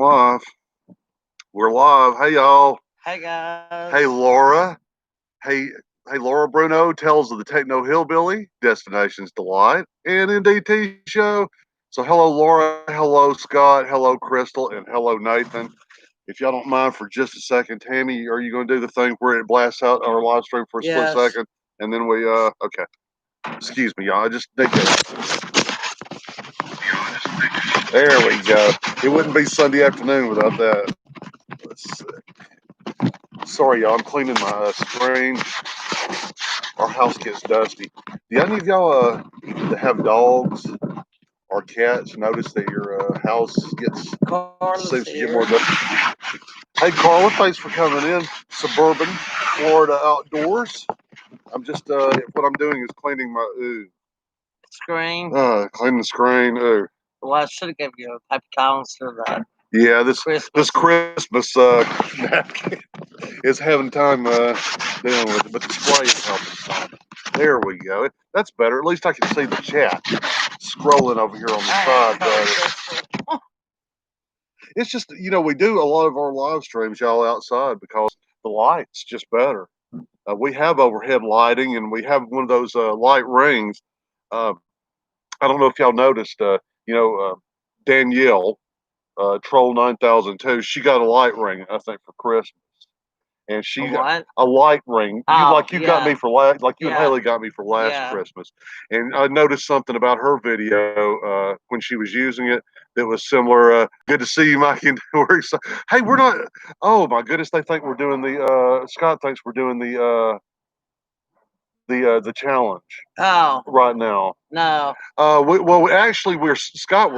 Live. We're live. Hey y'all. Hey guys. Hey Laura. Hey Laura Bruno, Tales of the Techno Hillbilly, Destinations Delight, and NDT Show. So hello Laura, hello Scott, hello Crystal, and hello Nathan. If y'all don't mind for just a second, Tammy, are you going to do the thing where it blasts out our live stream for a split second, and then we okay. Excuse me, y'all. I just need to. There we go. It wouldn't be Sunday afternoon without that. Let's see. Sorry, y'all. I'm cleaning my screen. Our house gets dusty. Do any of y'all that have dogs or cats notice that your house seems to get more dusty? Hey, Carla, thanks for coming in. Suburban Florida Outdoors. I'm just what I'm doing is cleaning my screen. Cleaning the screen. Well, I should have given you a paper towel instead of that. Yeah, this Christmas napkin is having time dealing with it, but the spray is helping some. There we go. That's better. At least I can see the chat scrolling over here on the side. It's just, we do a lot of our live streams, y'all, outside because the light's just better. We have overhead lighting, and we have one of those light rings. I don't know if y'all noticed, Danielle, Troll 9002, she got a light ring, I think, for Christmas. And she got a light ring. You got me for last, like you and Haley got me for last Christmas. And I noticed something about her video when she was using it that was similar. Good to see you, Mike. And hey, we're not. Oh my goodness, they think we're doing the. Scott thinks we're doing the challenge. Oh, right now. No. We're Scott.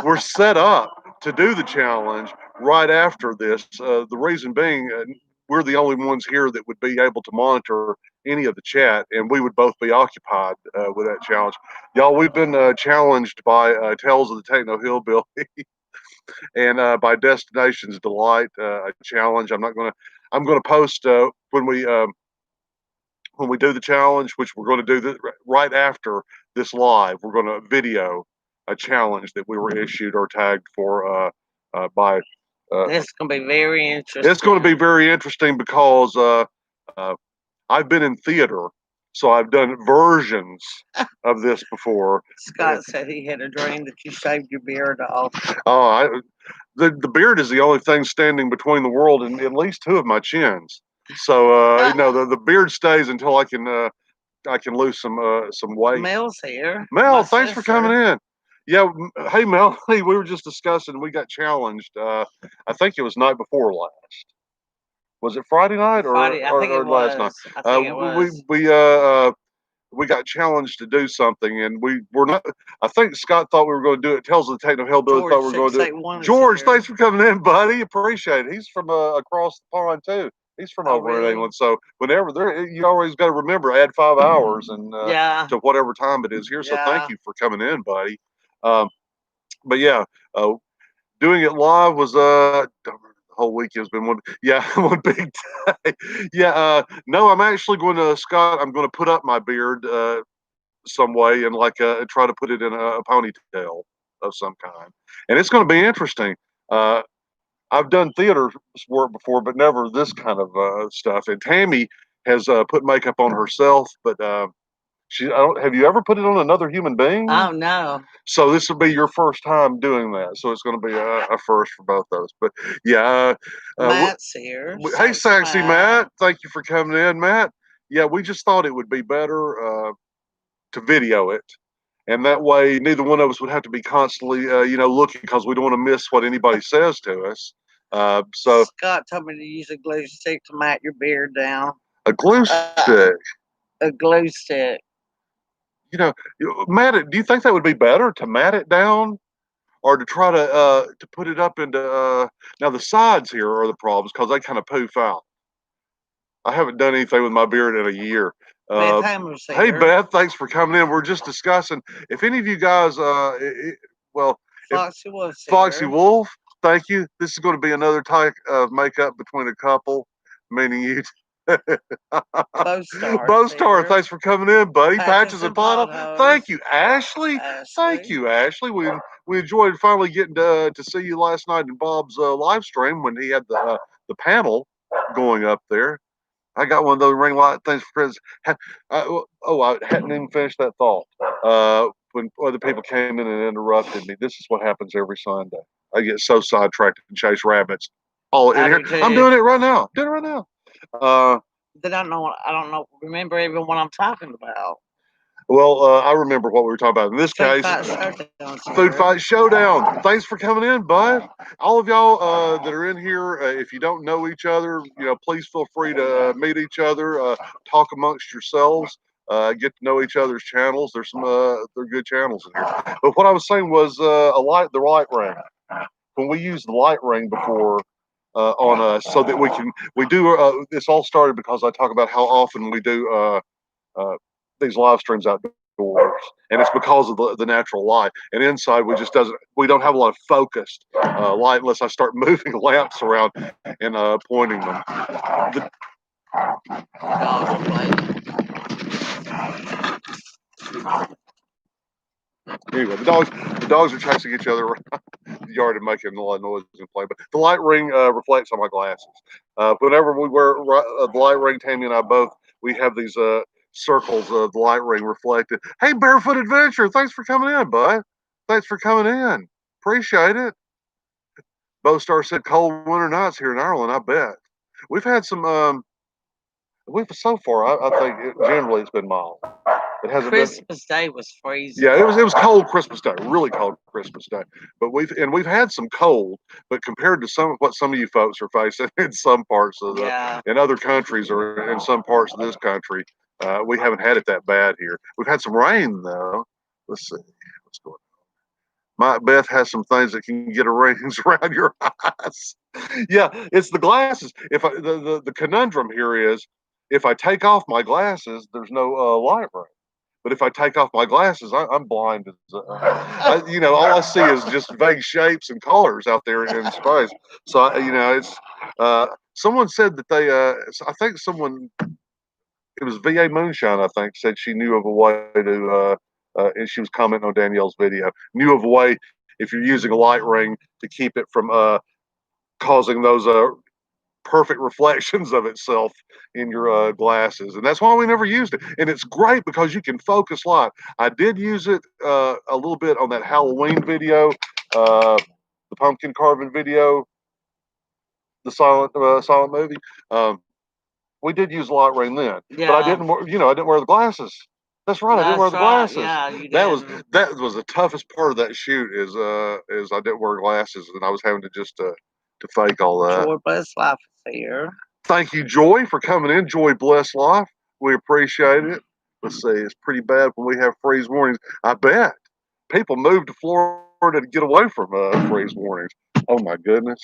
We're set up to do the challenge right after this. The reason being, we're the only ones here that would be able to monitor any of the chat, and we would both be occupied with that challenge. Y'all, we've been challenged by Tales of the Techno Hillbilly and by Destinations Delight, a challenge. I'm gonna post when we do the challenge, which we're going to do right after this live. We're going to video a challenge that we were issued or tagged for by. It's going to be very interesting. It's going to be very interesting because I've been in theater, so I've done versions of this before. Scott said he had a dream that you shaved your beard off. Oh, the beard is the only thing standing between the world and at least two of my chins. So the beard stays until I can lose some weight. Mel's here. Mel, thanks for coming in. Yeah, hey Mel, hey, we were just discussing. We got challenged. I think it was night before last. Was it Friday night or last night? I think it was. We got challenged to do something, and we were not. I think Scott thought we were going to do it. Tells the Techno Hillbilly thought we were going to do it. George, thanks for coming in, buddy. Appreciate it. He's from across the pond too. He's from over in England, so whenever you always got to remember add 5 hours and to whatever time it is here. So thank you for coming in, buddy. But yeah, doing it live was the whole week has been one big day. No, I'm actually going to Scott. I'm going to put up my beard some way and try to put it in a ponytail of some kind, and it's going to be interesting. I've done theater work before, but never this kind of stuff. And Tammy has put makeup on herself, but have you ever put it on another human being? Oh no. So this will be your first time doing that. So it's going to be a first for both of us. But yeah, Matt's here. Hey, Sexy Matt, thank you for coming in, Matt. Yeah, we just thought it would be better to video it. And that way, neither one of us would have to be constantly, looking because we don't want to miss what anybody says to us. So Scott told me to use a glue stick to mat your beard down. A glue stick. A glue stick. Mat it. Do you think that would be better to mat it down, or to try to put it up into? Now the sides here are the problems because they kind of poof out. I haven't done anything with my beard in a year. Hey Beth, thanks for coming in. We're just discussing if any of you guys, Foxy Wolf, thank you. This is going to be another type of makeup between a couple, meaning you. Bo Star, thanks for coming in, buddy. Patches and Pothole. Potholes. Thank you, Ashley. Thank you, Ashley. We enjoyed finally getting to see you last night in Bob's live stream when he had the panel going up there. I got one of those ring light things for Christmas. I hadn't even finished that thought. When other people came in and interrupted me, this is what happens every Sunday. I get so sidetracked and chase rabbits. All in here. I'm doing it right now. Doing it right now. I don't know. Remember even what I'm talking about. Well, I remember what we were talking about. In this case, Food Fight Showdown. Thanks for coming in, bud. All of y'all that are in here, if you don't know each other, please feel free to meet each other, talk amongst yourselves, get to know each other's channels. There's some they're good channels in here. But what I was saying was the light ring. When we used the light ring before on us, so that we do. This all started because I talk about how often we do. These live streams outdoors, and it's because of the natural light. And inside, we don't have a lot of focused light unless I start moving lamps around and pointing them. Anyway, the dogs are chasing each other around the yard and making a lot of noises and play. But the light ring reflects on my glasses. Whenever we wear the light ring, Tammy and I both, we have these circles of the light ring reflected. Hey, Barefoot Adventure, thanks for coming in, bud. Thanks for coming in. Appreciate it. Bo Star said cold winter nights here in Ireland. I bet we've had some. We've so far. I think generally it's been mild. It hasn't Christmas Day was freezing. Yeah, it was cold Christmas Day, really cold Christmas Day. But we've had some cold, but compared to what some of you folks are facing in some parts of in other countries or in some parts of this country, we haven't had it that bad here. We've had some rain though. Let's see what's going on. Beth has some things that can get a rings around your eyes. Yeah, it's the glasses. If the conundrum here is, if I take off my glasses, there's no light ring. But if I take off my glasses, I'm blind. All I see is just vague shapes and colors out there in space. So, it's. Someone said that I think it was VA Moonshine. I think said she knew of a way to. And she was commenting on Danielle's video. Knew of a way if you're using a light ring to keep it from causing those perfect reflections of itself in your glasses, and that's why we never used it. And it's great because you can focus light. I did use it a little bit on that Halloween video, the pumpkin carving video, the silent movie. We did use a light ring then, but I didn't wear the glasses. That's right, I didn't wear the glasses. Yeah, you did. That was the toughest part of that shoot is I didn't wear glasses, and I was having to just to fake all that. Joy Bless Life is here. Thank you, Joy, for coming in. Joy Bless Life. We appreciate it. Let's see, it's pretty bad when we have freeze warnings. I bet people move to Florida to get away from freeze warnings. Oh my goodness.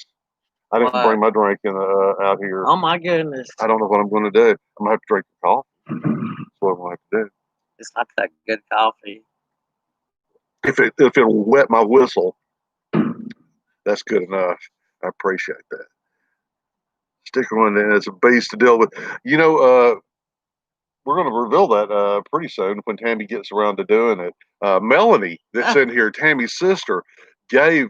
I didn't bring my drink out here. Oh my goodness. I don't know what I'm going to do. I'm going to have to drink the coffee. That's what I'm going to have to do. It's not that good coffee. If it'll wet my whistle, that's good enough. I appreciate that. Sticker one, and it's a beast to deal with. We're going to reveal that pretty soon when Tammy gets around to doing it. Melanie, that's in here, Tammy's sister, gave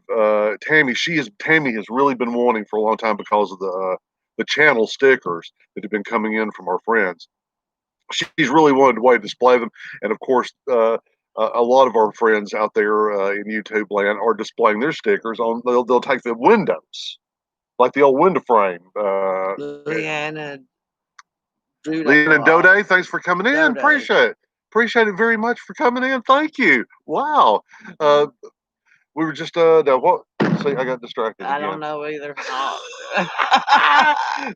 Tammy. Tammy has really been wanting for a long time because of the channel stickers that have been coming in from our friends. She's really wanted a way to display them, and of course, a lot of our friends out there in YouTube land are displaying their stickers on. They'll take the windows, like the old window frame. Leanne and Dode, thanks for coming in. Dode. Appreciate it very much for coming in. Thank you. Wow. We were just what? See, I got distracted. I don't know either.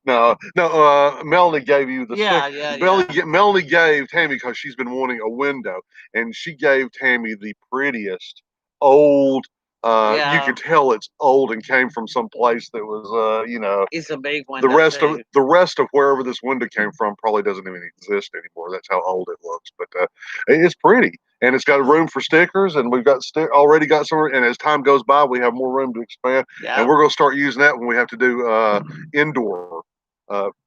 No. Melanie gave you the sticker. Melanie gave Tammy, because she's been wanting a window, and she gave Tammy the prettiest old. You could tell it's old and came from some place that was, It's a big window. The rest of wherever this window came from probably doesn't even exist anymore. That's how old it looks. But it's pretty, and it's got a room for stickers, and we've got already got some. And as time goes by, we have more room to expand, and we're going to start using that when we have to do indoor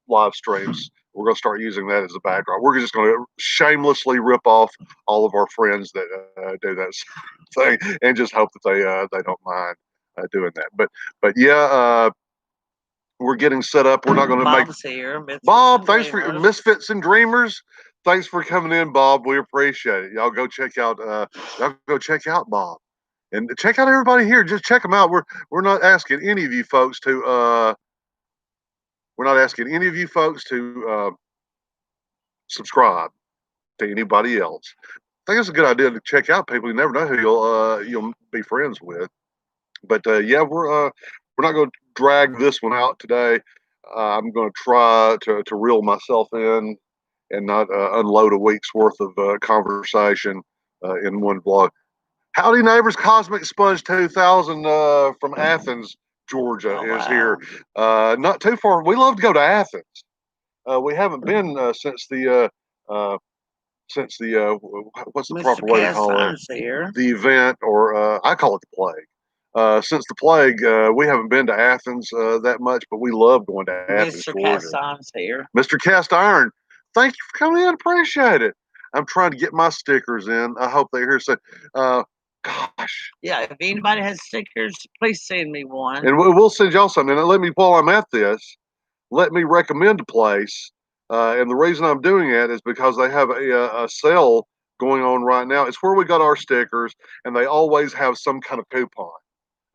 live streams. We're going to start using that as a backdrop. We're just going to shamelessly rip off all of our friends that do that thing, and just hope that they don't mind doing that. But yeah, we're getting set up. We're not going to make. Bob's here. Bob, thanks for Misfits and Dreamers. Thanks for coming in, Bob. We appreciate it. Y'all go check out. Y'all go check out Bob, and check out everybody here. Just check them out. We're not asking any of you folks to. We're not asking any of you folks to subscribe to anybody else. I think it's a good idea to check out people. You never know who you'll be friends with. But yeah, we're not going to drag this one out today. I'm going to try to reel myself in and not unload a week's worth of conversation in one vlog. Howdy, neighbors! Cosmic Sponge 2000 from Athens, Georgia is here. Not too far. We love to go to Athens. We haven't been since the what's the Mr. proper way to call it? Here. The event, or I call it the plague. Since the plague, we haven't been to Athens that much, but we love going to Athens, Mr. Georgia. Cast Iron's here. Mr. Cast Iron, thank you for coming in. Appreciate it. I'm trying to get my stickers in. I hope they're here. So, gosh. Yeah, if anybody has stickers, please send me one. And we'll send y'all something. And let me, while I'm at this, let me recommend a place. And the reason I'm doing it is because they have a sale going on right now. It's where we got our stickers, and they always have some kind of coupon.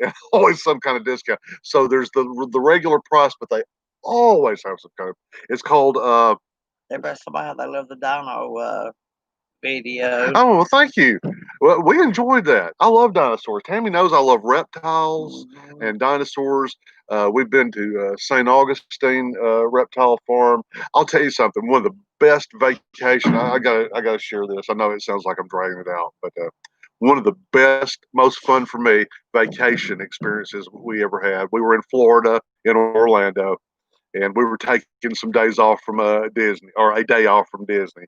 And always some kind of discount. So there's the regular price, but they always have some kind of. It's called. Everybody, somebody, they love the dino video. Oh, well, thank you. Well, we enjoyed that. I love dinosaurs. Tammy knows I love reptiles and dinosaurs. We've been to St. Augustine Reptile Farm. I'll tell you something. One of the best vacation. I gotta share this. I know it sounds like I'm dragging it out, but one of the best, most fun for me vacation experiences we ever had. We were in Florida, in Orlando, and we were taking some days off from Disney, or a day off from Disney.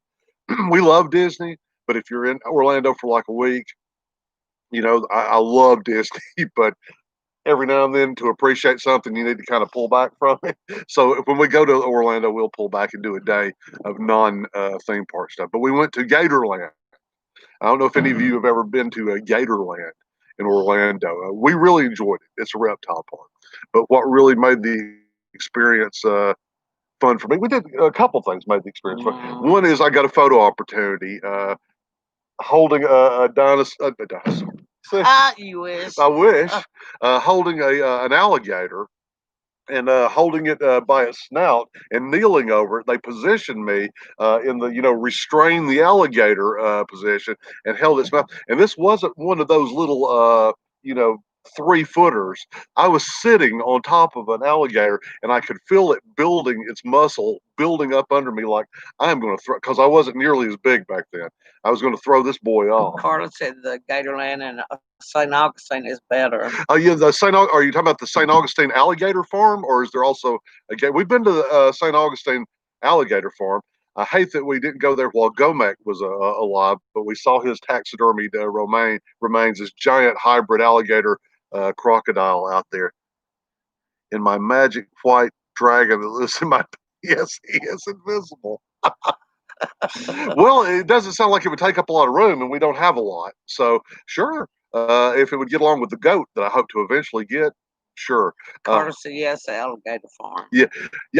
We love Disney, but if you're in Orlando for like a week, you know, I love Disney, but every now and then to appreciate something, you need to kind of pull back from it. So when we go to Orlando, we'll pull back and do a day of non-theme park stuff. But we went to Gatorland. I don't know if any of you have ever been to a Gatorland in Orlando. We really enjoyed it. It's a reptile park. But what really made the experience fun for me, we did a couple things made the experience fun. One is I got a photo opportunity holding a dinosaur. You wish. I wish. Holding an alligator and holding it by its snout and kneeling over it. They positioned me in the, restrain the alligator position and held its mouth. And this wasn't one of those little, 3-footers. I was sitting on top of an alligator and I could feel it building its muscle, building up under me like I'm going to throw, because I wasn't nearly as big back then. I was going to throw this boy off. Carla said the Gatorland and St. Augustine is better. Oh, yeah. Are you talking about the St. Augustine Alligator Farm, or is there also a We've been to the St. Augustine Alligator Farm. I hate that we didn't go there while Gomek was alive, but we saw his taxidermied remains, this giant hybrid alligator crocodile out there. In my magic white dragon that lives in my yes, he is invisible. Well, it doesn't sound like it would take up a lot of room, and we don't have a lot. So sure, if it would get along with the goat that I hope to eventually get, sure. Carter said yes, Alligator Farm. Yeah,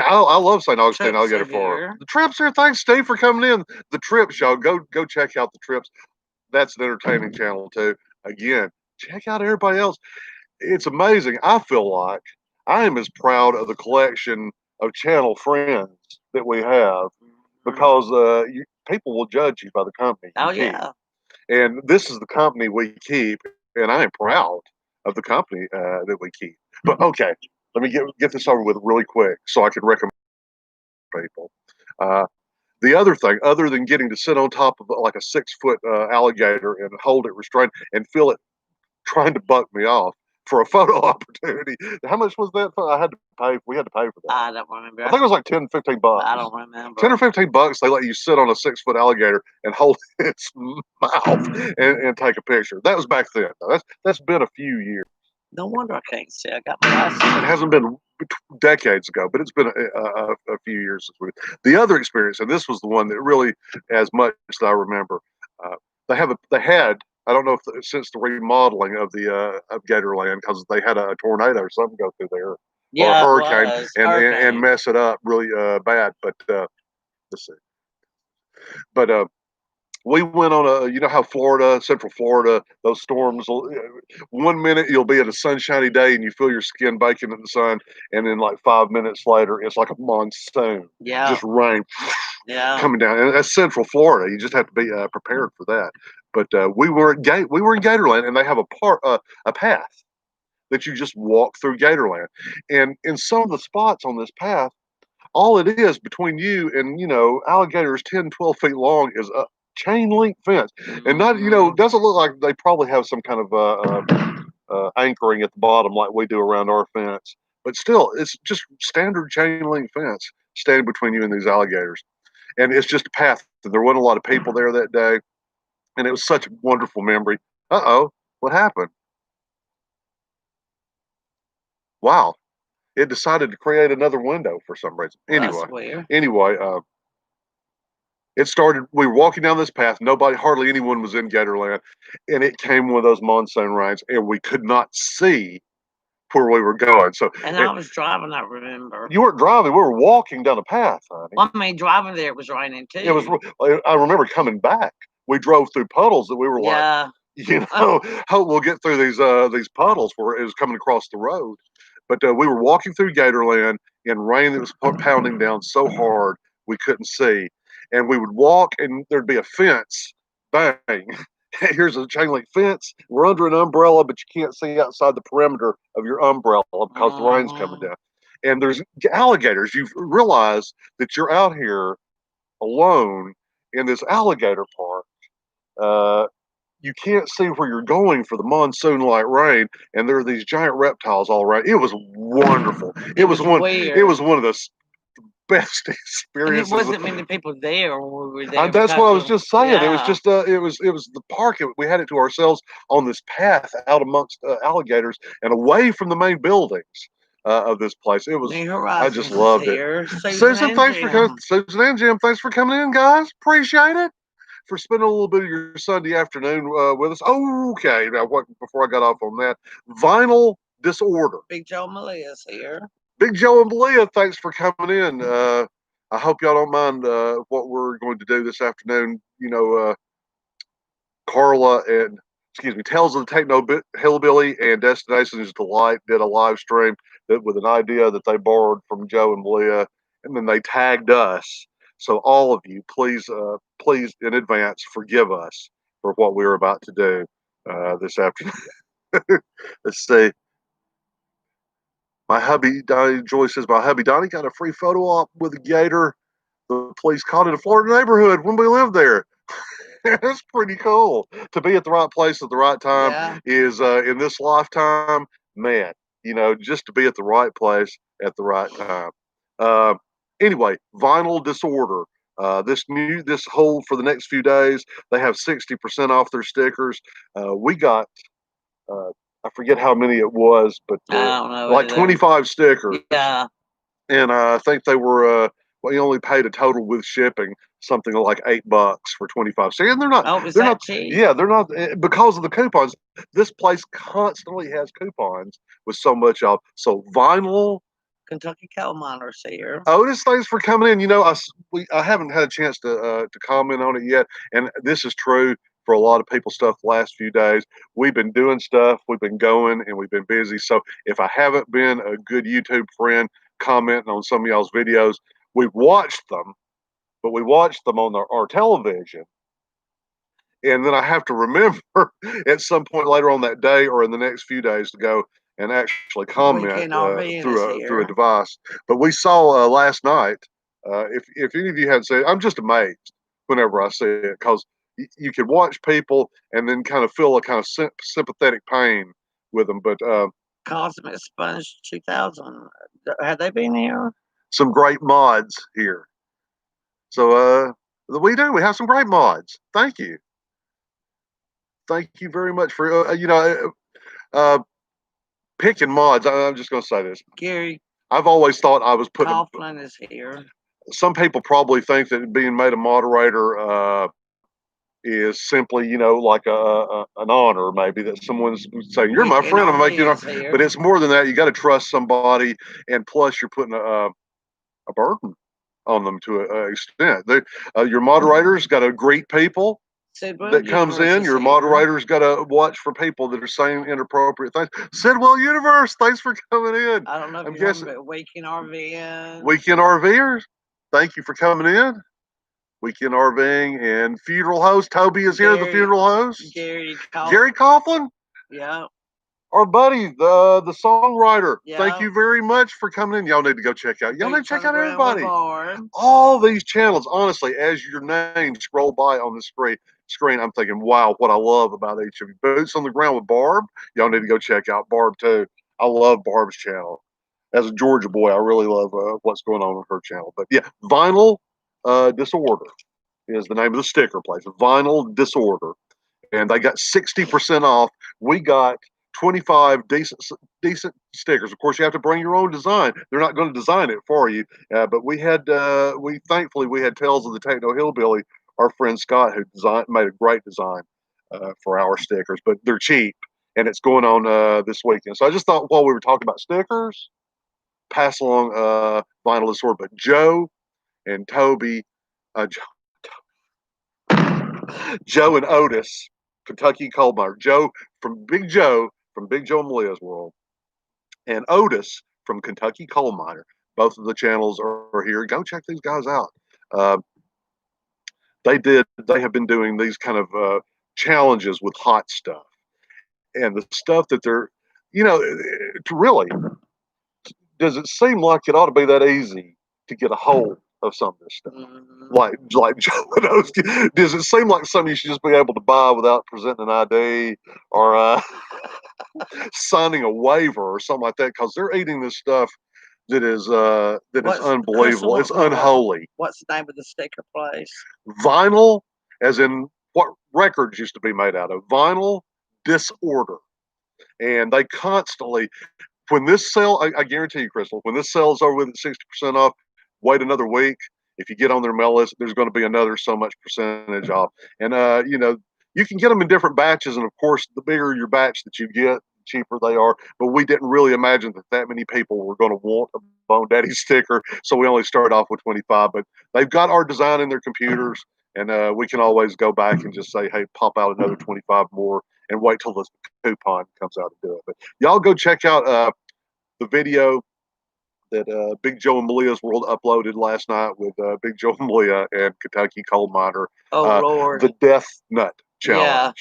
I love St. Augustine Alligator Farm. The Trips here. Thanks, Steve, for coming in. The Trips, y'all go check out the Trips. That's an entertaining channel too. Again, check out everybody else. It's amazing. I feel like I am as proud of the collection of channel friends that we have, because people will judge you by the company. Oh, yeah. And this is the company we keep, and I am proud of the company that we keep. But okay, let me get this over with really quick so I can recommend people. The other thing, other than getting to sit on top of like a 6-foot alligator and hold it restrained and feel it trying to buck me off for a photo opportunity. How much was that? We had to pay for that. I don't remember. I think it was like $10, $15. I don't remember. $10 or $15. They let you sit on a 6-foot alligator and hold its mouth and take a picture. That was back then. That's been a few years. No wonder I can't see. I got my glasses. It hasn't been decades ago, but it's been a few years since we. The other experience, and this was the one that really, as much as I remember, uh, they had. I don't know if since the remodeling of the of Gatorland, because they had a tornado or something go through there, or a Yeah, it hurricane, was. and Hurricane. mess it up really bad. But let's see. But we went on a, you know how Florida, Central Florida, those storms. One minute you'll be at a sunshiny day and you feel your skin baking in the sun, and then like 5 minutes later, it's like a monsoon, Yeah. just rain Yeah. coming down. And that's Central Florida. You just have to be prepared for that. But we were in Gatorland, and they have a path that you just walk through Gatorland, and in some of the spots on this path, all it is between you and, alligators 10, 12 feet long is a chain link fence. And not, doesn't look like they probably have some kind of anchoring at the bottom like we do around our fence. But still, it's just standard chain link fence standing between you and these alligators. And it's just a path. There wasn't a lot of people there that day. And it was such a wonderful memory. Uh-oh, what happened? Wow. It decided to create another window for some reason. Anyway, it started. We were walking down this path. Hardly anyone was in Gatorland, and it came one of those monsoon rains, and we could not see where we were going. So, and I was driving. I remember you weren't driving. We were walking down a path, honey. Well, I mean, driving there, it was raining too. It was. I remember coming back. We drove through puddles that we were like, hope we'll get through these puddles where it was coming across the road. But we were walking through Gatorland in rain that was pounding down so hard we couldn't see. And we would walk, and there'd be a fence. Bang. Here's a chain link fence. We're under an umbrella, but you can't see outside the perimeter of your umbrella because the rain's coming down. And there's alligators. You realize that you're out here alone in this alligator park. You can't see where you're going for the monsoon like rain, and there are these giant reptiles all around. It was wonderful. It was one of the best experiences. And there wasn't many people there when we were there. That's what I was just saying. Yeah. It was just it was the park. We had it to ourselves on this path out amongst alligators and away from the main buildings of this place. It was. I just loved it. Susan, thanks for coming. Susan and Jim, thanks for coming in, guys. Appreciate it. For spending a little bit of your Sunday afternoon with us. Okay, now before I got off on that, Vinyl Disorder. Big Joe and Malia's here. Big Joe and Malia, thanks for coming in. I hope y'all don't mind what we're going to do this afternoon. Carla and Tales of the Techno Hillbilly and Destinations Delight did a live stream with an idea that they borrowed from Joe and Malia, and then they tagged us. So all of you, please in advance forgive us for what we were about to do this afternoon. Let's see. My hubby Donnie Joy says my hubby Donnie got a free photo op with a gator. The police caught in a Florida neighborhood when we lived there. That's pretty cool. To be at the right place at the right time is in this lifetime, man. Just to be at the right place at the right time. Anyway, Vinyl Disorder. This whole for the next few days, they have 60% off their stickers. We got I forget how many it was, but I don't know, like 25 stickers. Yeah. And I think they were we only paid a total with shipping something like $8 for 25. And they're not. They're not cheap. Yeah, they're not because of the coupons. This place constantly has coupons with so much off. So Vinyl. Kentucky Coal Miners here. Otis, thanks for coming in. I haven't had a chance to comment on it yet, and this is true for a lot of people stuff the last few days. We've been doing stuff, we've been going, and we've been busy. So if I haven't been a good YouTube friend commenting on some of y'all's videos, we've watched them, but we watched them on our television. And then I have to remember at some point later on that day or in the next few days to go and actually comment through a device. But we saw last night, if any of you hadn't seen it, I'm just amazed whenever I see it because you can watch people and then kind of feel a kind of sympathetic pain with them. But Cosmic Sponge 2000, have they been here? Some great mods here. So we have some great mods. Thank you very much for picking mods. I'm just going to say this. Gary I've always thought I was putting. Coughlin is here. Some people probably think that being made a moderator is simply, like an honor, maybe that someone's saying, "You're my friend, I'm making you." But it's more than that. You got to trust somebody, and plus, you're putting a burden on them to an extent. Your moderator's got to greet people that comes in. Your moderator's got to watch for people that are saying inappropriate things. Sidwell Universe, thanks for coming in. I don't know if I'm guessing Weekend RVing. Weekend RVers, thank you for coming in. Weekend RVing and funeral host Toby is here. The funeral host Gary Coughlin. Yeah. Our buddy, the songwriter. Yeah. Thank you very much for coming in. Y'all need to go check out. Y'all need to check out everybody. All these channels, honestly, as your name scroll by on the screen, I'm thinking, wow, what I love about each of you. Boots on the Ground with Barb. Y'all need to go check out Barb too. I love Barb's channel. As a Georgia boy, I really love what's going on with her channel. But yeah, Vinyl Disorder is the name of the sticker place. Vinyl Disorder. And they got 60% off. We got 25 decent stickers. Of course, you have to bring your own design. They're not going to design it for you. But we thankfully we had Tales of the Techno Hillbilly, our friend Scott, who made a great design for our stickers. But they're cheap, and it's going on this weekend. So I just thought while we were talking about stickers, pass along Vinyl Disorder. But Joe and Toby, Joe and Otis, Kentucky Coal Miner. Joe from Big Joe and Malia's World, and Otis from Kentucky Coal Miner. Both of the channels are here. Go check these guys out. They have been doing these kind of challenges with hot stuff, and the stuff that they're, really, does it seem like it ought to be that easy to get a hold of some of this stuff? Like Joe and Otis, does it seem like something you should just be able to buy without presenting an ID or signing a waiver or something like that? Because they're eating this stuff that is unbelievable. It's unholy. What's the name of the sticker place? Vinyl, as in what records used to be made out of. Vinyl Disorder. And they constantly, when this sale, I guarantee you, Crystal, when this sale is over with at 60% off, wait another week. If you get on their mail list, there's going to be another so much percentage off. And, you can get them in different batches. And of course, the bigger your batch that you get, the cheaper they are. But we didn't really imagine that many people were going to want a Bone Daddy sticker. So we only started off with 25. But they've got our design in their computers. And we can always go back and just say, hey, pop out another 25 more and wait till the coupon comes out to do it. But y'all go check out the video that Big Joe and Malia's World uploaded last night with Big Joe and Malia and Kentucky Coal Miner. Lord. The Death Nut Challenge. Yeah.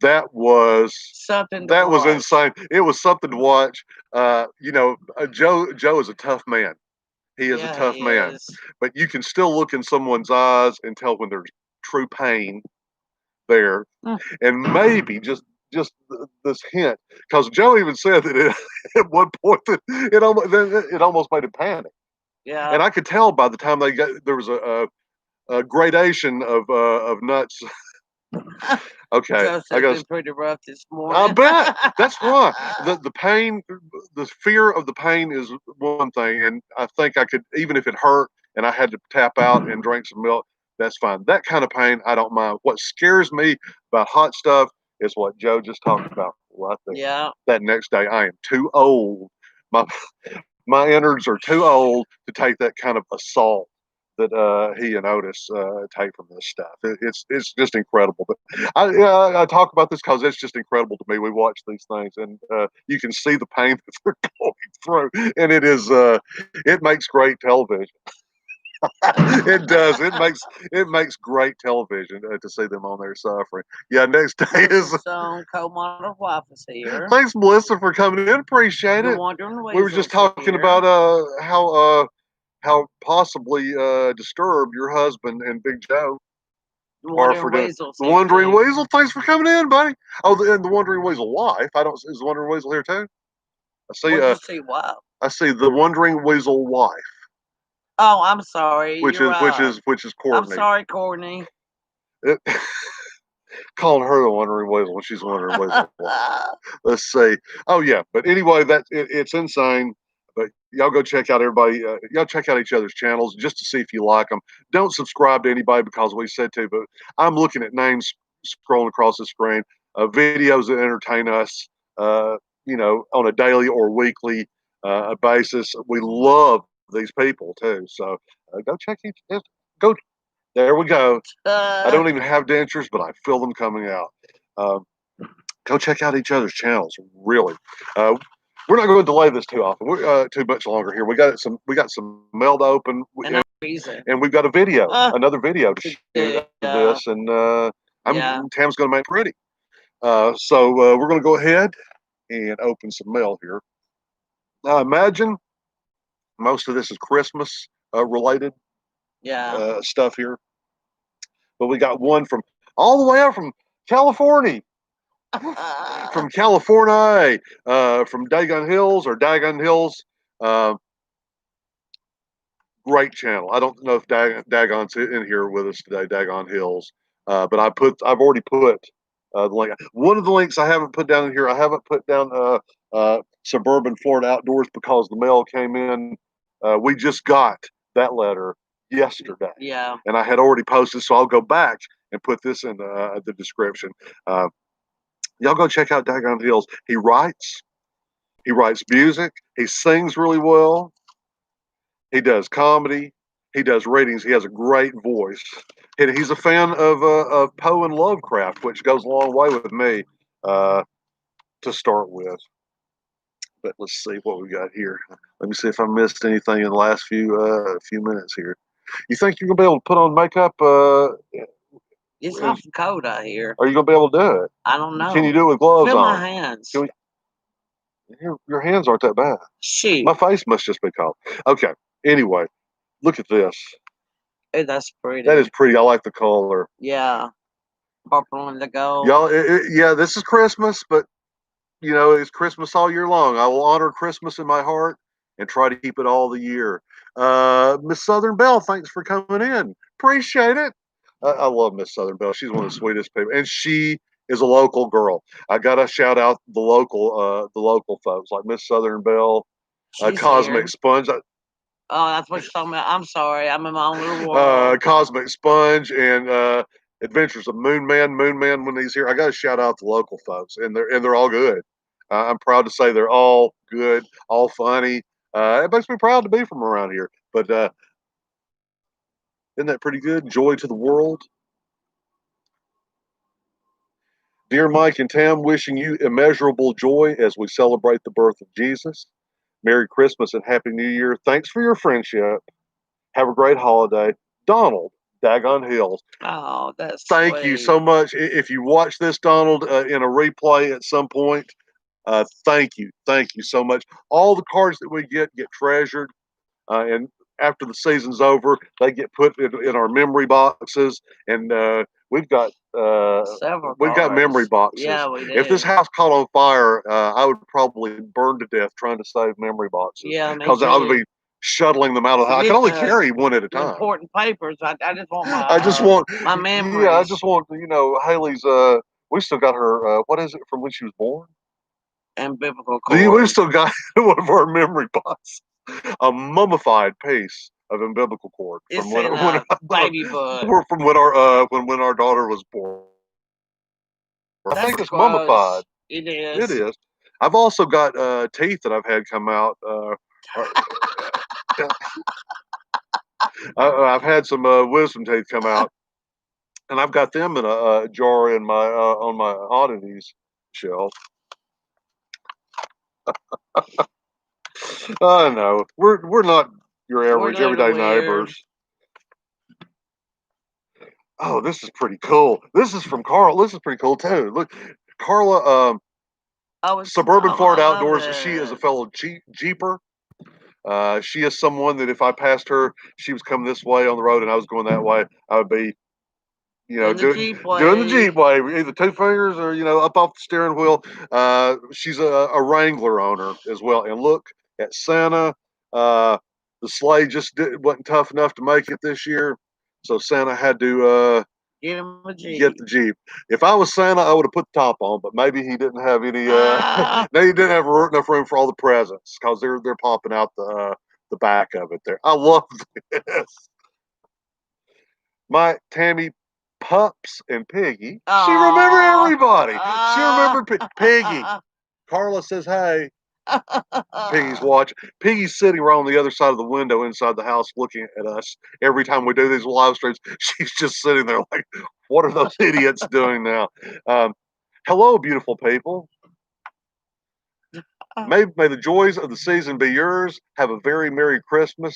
That was something. That was insane. It was something to watch. Joe is a tough man. He is a tough man. But you can still look in someone's eyes and tell when there's true pain there. And maybe just this hint, because Joe even said that at one point that it almost made him panic. Yeah. And I could tell by the time there was a gradation of nuts. Okay, I got pretty rough this morning. I bet that's right. The pain, the fear of the pain is one thing, and I think I could, even if it hurt and I had to tap out and drink some milk, that's fine. That kind of pain, I don't mind. What scares me about hot stuff is what Joe just talked about right there. Yeah. That next day, I am too old. My innards are too old to take that kind of assault that he and Otis take from this stuff. It's just incredible. But I talk about this because it's just incredible to me. We watch these things, and you can see the pain that they're going through, and it makes great television. It does. It makes great television to see them on there suffering. Yeah, next day is Coal Miner wife is here. Thanks, Melissa, for coming in. Appreciate it. We were just talking about how possibly disturbed your husband and Big Joe are for the Wandering Weasel. Thanks for coming in, buddy. Oh, and the Wandering Weasel wife. Is the Wandering Weasel here too? I see. Wow. I see the Wandering Weasel wife. Oh, I'm sorry. Which is Courtney. I'm sorry, Courtney. Calling her the Wondering Weasel when she's Wondering Weasel. Let's see. Oh yeah, but anyway, it's insane. But y'all go check out everybody. Y'all check out each other's channels just to see if you like them. Don't subscribe to anybody because we said to. But I'm looking at names scrolling across the screen. Videos that entertain us. On a daily or weekly basis. We love these people too. So go check each. Go. There we go. I don't even have dentures, but I feel them coming out. Go check out each other's channels. Really, we're not going to delay this too often. We're too much longer here. We got some mail to open, and we've got a video, another video to shoot after this, and Tam's going to make pretty. So we're going to go ahead and open some mail here. Now, imagine most of this is Christmas related stuff here, but we got one from all the way out from California. From California, from Dagon Hills or Dagon Hills. Great channel. I don't know if Dagon's in here with us today, Dagon Hills. But I've already put the link. One of the links I haven't put down in here, I haven't put down Suburban Florida Outdoors because the mail came in. We just got that letter yesterday. Yeah. And I had already posted, so I'll go back and put this in the description. Y'all go check out Dagon Hills. He writes music. He sings really well. He does comedy. He does readings. He has a great voice. And he's a fan of Poe and Lovecraft, which goes a long way with me to start with. But let's see what we got here. Let me see if I missed anything in the last few minutes here. You think you're gonna be able to put on makeup? It's awful cold out here. Are you gonna be able to do it? I don't know. Can you do it with gloves Feel on? my hands. Your hands aren't that bad. Shoot. My face must just be cold. Okay. Anyway, look at this. Hey, that's pretty. That is pretty. I like the color. Yeah. Purple and the gold. Y'all, yeah, this is Christmas, but it's Christmas all year long. I will honor Christmas in my heart and try to keep it all the year. Miss Southern Belle, thanks for coming in. Appreciate it. I love Miss Southern Belle. She's one of the sweetest people, and she is a local girl. I gotta shout out the local folks like Miss Southern Belle, Cosmic here. Sponge. Oh, that's what you're talking about. I'm sorry. I'm in my own little world. Cosmic Sponge and Adventures of Moon Man when he's here. I got to shout out the local folks, and they're all good. I'm proud to say they're all good, all funny. It makes me proud to be from around here. But isn't that pretty good? Joy to the world. Dear Mike and Tam, wishing you immeasurable joy as we celebrate the birth of Jesus. Merry Christmas and Happy New Year. Thanks for your friendship. Have a great holiday. Donald, Dagon Hills. Oh, that's Thank you so much. If you watch this, Donald, in a replay at some point, thank you so much. All the cards that we get treasured, and after the season's over, they get put in our memory boxes, and we've got memory boxes. Yeah, we do. If this house caught on fire, I would probably burn to death trying to save memory boxes. Yeah, because I would be shuttling them out of the house. I can only carry one at a time. Important papers. I just want my. I just want my memories. Yeah, I just want Haley's. We still got her. What is it from when she was born? And biblical cord. We still got one of our memory boxes, a mummified piece of umbilical cord from when baby bud. From when our daughter was born. I think it's mummified. It is. It is. I've also got teeth that I've had come out. I've had some wisdom teeth come out, and I've got them in a jar in my on my oddities shelf. I know we're not your average everyday neighbors. Oh, this is pretty cool. This is from Carl. This is pretty cool too. Look, Carla, Suburban Florida Outdoors. She is a fellow Jeeper. She is someone that if I passed her, she was coming this way on the road and I was going that way, I would be, doing the Jeep way, either two fingers or, up off the steering wheel. She's a Wrangler owner as well. And look at Santa. The sleigh just wasn't tough enough to make it this year. So Santa had to Get him a Jeep. Get the Jeep. If I was Santa, I would have put the top on, but maybe he didn't have any. Maybe he didn't have enough room for all the presents because they're popping out the back of it there. I love this. My Tammy, Pups, and Piggy. She remembered everybody. She remembered Piggy. Carla says, "Hey." Piggy's watching. Piggy's sitting right on the other side of the window inside the house looking at us every time we do these live streams. She's just sitting there like, what are those idiots doing now? Hello, beautiful people. May the joys of the season be yours. Have a very Merry Christmas,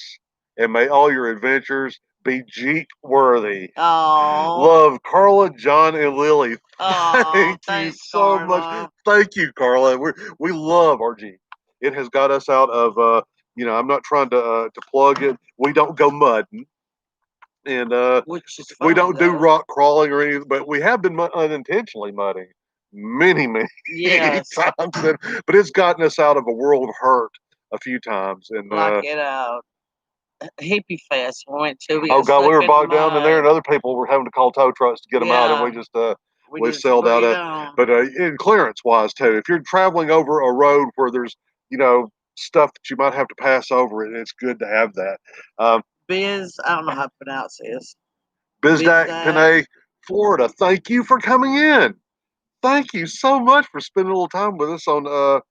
and may all your adventures be Jeep worthy. Love, Carla, John, and Lily. Thank you so much. Thank you, Carla. We love our Jeep. It has got us out of I'm not trying to plug it. We don't go mudding, and which is fun, we don't do rock crawling or anything, but we have been unintentionally mudding many times. But it's gotten us out of a world of hurt a few times. And like at Hippie Fest we went to. Oh God, we were bogged down in there, and other people were having to call tow trucks to get them out, and we just we sailed out of. But in clearance wise too, if you're traveling over a road where there's stuff that you might have to pass over, and it's good to have that. Biz, I don't know how to pronounce this. Bizdak, Panay, Florida. Thank you for coming in. Thank you so much for spending a little time with us on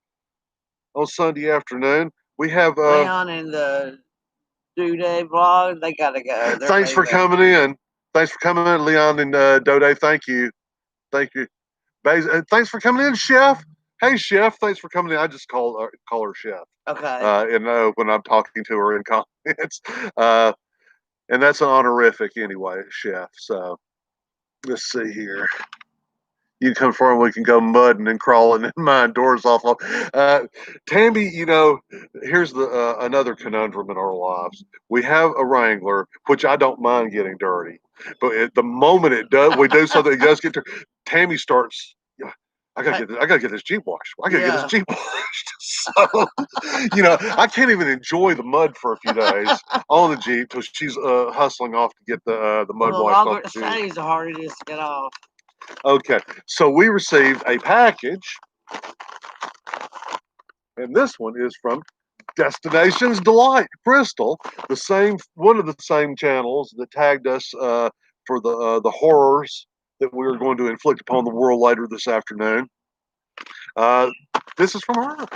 Sunday afternoon. We have Leon and the Duday vlog. They gotta go. Thanks for coming in. Thanks for coming in, Leon and Dode. Thank you. Thank you. Thanks for coming in, Chef. Hey, Chef. Thanks for coming in. I just call her Chef. Okay. And when I'm talking to her in comments, and that's an honorific anyway, Chef. So let's see here. You can come forward, we can go mudding and crawling and mine doors off. Tammy, here's the another conundrum in our lives. We have a Wrangler, which I don't mind getting dirty, but at the moment we do something, it does get dirty. Tammy starts. I gotta get this Jeep washed. I gotta get this Jeep washed. So, I can't even enjoy the mud for a few days on the Jeep till she's hustling off to get the mud washed off the Jeep. The longer it stays, the harder it is to get off. Okay, so we received a package, and this one is from Destinations Delight, Crystal, one of the same channels that tagged us for the horrors that we are going to inflict upon the world later this afternoon. This is from her.